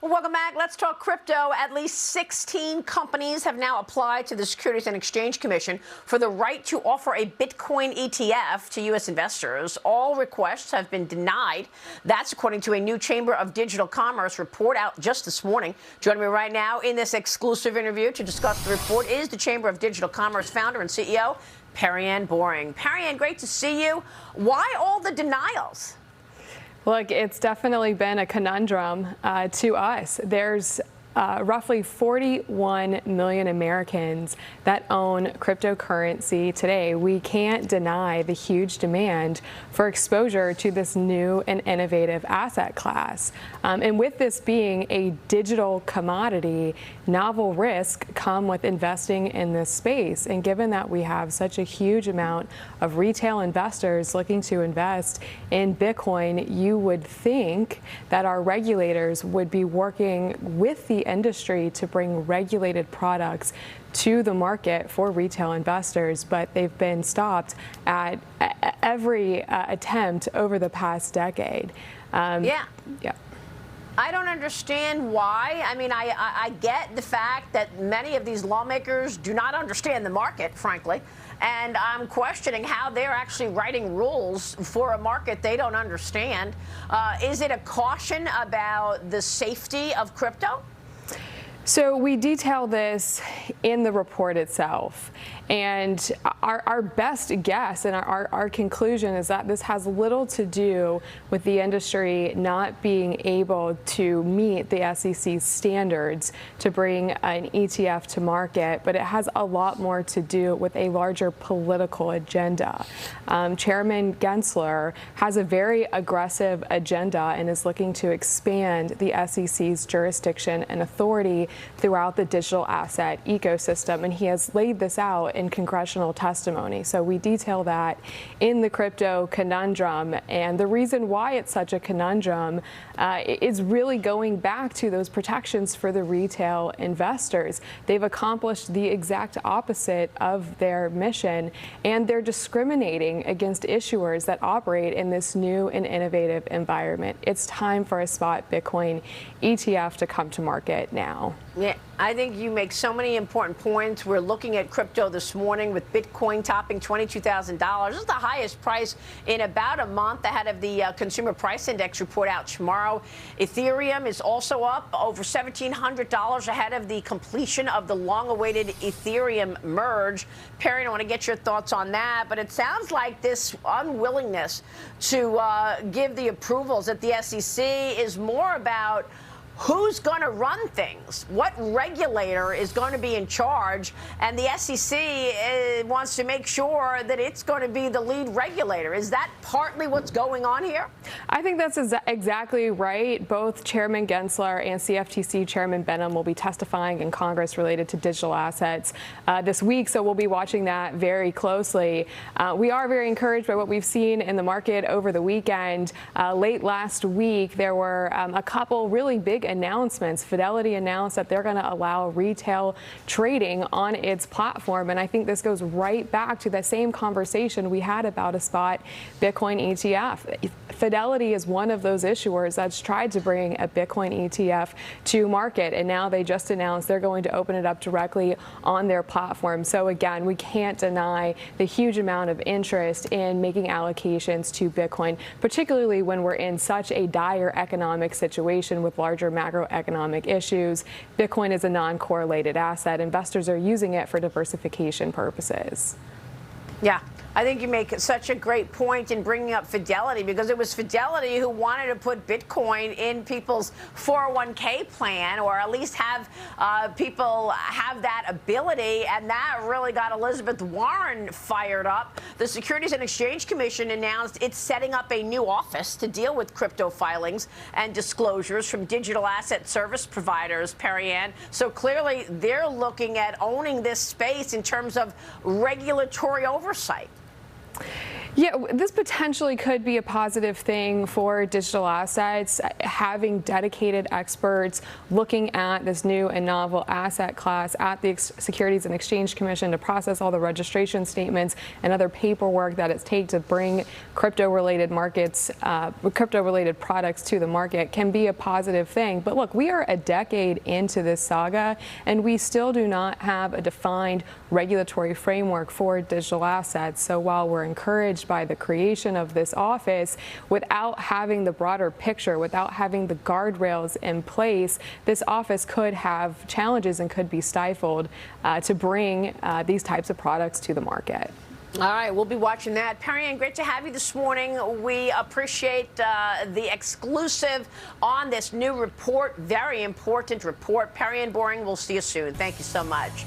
Well, welcome back. Let's talk crypto. At least 16 companies have now applied to the Securities and Exchange Commission for the right to offer a Bitcoin ETF to U.S. investors. All requests have been denied. That's according to a new Chamber of Digital Commerce report out just this morning. Joining me right now in this exclusive interview to discuss the report is the Chamber of Digital Commerce founder and CEO, Perianne Boring. Perianne, great to see you. Why all the denials? Look, it's definitely been a conundrum to us. There's roughly 41 million Americans that own cryptocurrency today. We can't deny the huge demand for exposure to this new and innovative asset class. And with this being a digital commodity, novel risks come with investing in this space. And given that we have such a huge amount of retail investors looking to invest in Bitcoin, you would think that our regulators would be working with the industry to bring regulated products to the market for retail investors, but they've been stopped at every attempt over the past decade. Yeah. I don't understand why. I mean, I get the fact that many of these lawmakers do not understand the market, frankly, and I'm questioning how they're actually writing rules for a market they don't understand. Is it a caution about the safety of crypto? So we detail this in the report itself, and our best guess and our conclusion is that this has little to do with the industry not being able to meet the SEC's standards to bring an ETF to market, but it has a lot more to do with a larger political agenda. Chairman Gensler has a very aggressive agenda and is looking to expand the SEC's jurisdiction and authority throughout the digital asset ecosystem, and he has laid this out in congressional testimony. So we detail that in the crypto conundrum, and the reason why it's such a conundrum is really going back to those protections for the retail investors. They've accomplished the exact opposite of their mission, and they're discriminating against issuers that operate in this new and innovative environment. It's time for a spot Bitcoin ETF to come to market now. Yeah, I think you make so many important points. We're looking at crypto this morning with Bitcoin topping $22,000. This is the highest price in about a month ahead of the Consumer Price Index report out tomorrow. Ethereum is also up over $1,700 ahead of the completion of the long-awaited Ethereum merge. Perry, I want to get your thoughts on that, but it sounds like this unwillingness to give the approvals at the SEC is more about who's going to run things? What regulator is going to be in charge? And the SEC wants to make sure that it's going to be the lead regulator. Is that partly what's going on here? I think that's exactly right. Both Chairman Gensler and CFTC Chairman Benham will be testifying in Congress related to digital assets this week, so we'll be watching that very closely. We are very encouraged by what we've seen in the market over the weekend. Late last week, there were a couple really big announcements. Fidelity announced that they're going to allow retail trading on its platform, and I think this goes right back to the same conversation we had about a spot Bitcoin ETF. Fidelity is one of those issuers that's tried to bring a Bitcoin ETF to market, and now they just announced they're going to open it up directly on their platform. So again, we can't deny the huge amount of interest in making allocations to Bitcoin, particularly when we're in such a dire economic situation with larger macroeconomic issues. Bitcoin is a non-correlated asset. Investors are using it for diversification purposes. Yeah. I think you make such a great point in bringing up Fidelity, because it was Fidelity who wanted to put Bitcoin in people's 401k plan, or at least have people have that ability, and that really got Elizabeth Warren fired up. The Securities and Exchange Commission announced it's setting up a new office to deal with crypto filings and disclosures from digital asset service providers, Perianne. So clearly they're looking at owning this space in terms of regulatory oversight. Yeah, this potentially could be a positive thing for digital assets, having dedicated experts looking at this new and novel asset class at the Securities and Exchange Commission to process all the registration statements and other paperwork that it takes to bring crypto-related markets, crypto-related products to the market can be a positive thing. But look, we are a decade into this saga, and we still do not have a defined regulatory framework for digital assets. So while we're encouraged by the creation of this office, without having the broader picture, without having the guardrails in place, this office could have challenges and could be stifled to bring these types of products to the market. All right, we'll be watching that. Perianne, great to have you this morning. We appreciate the exclusive on this new report, very important report. Perianne Boring, we'll see you soon. Thank you so much.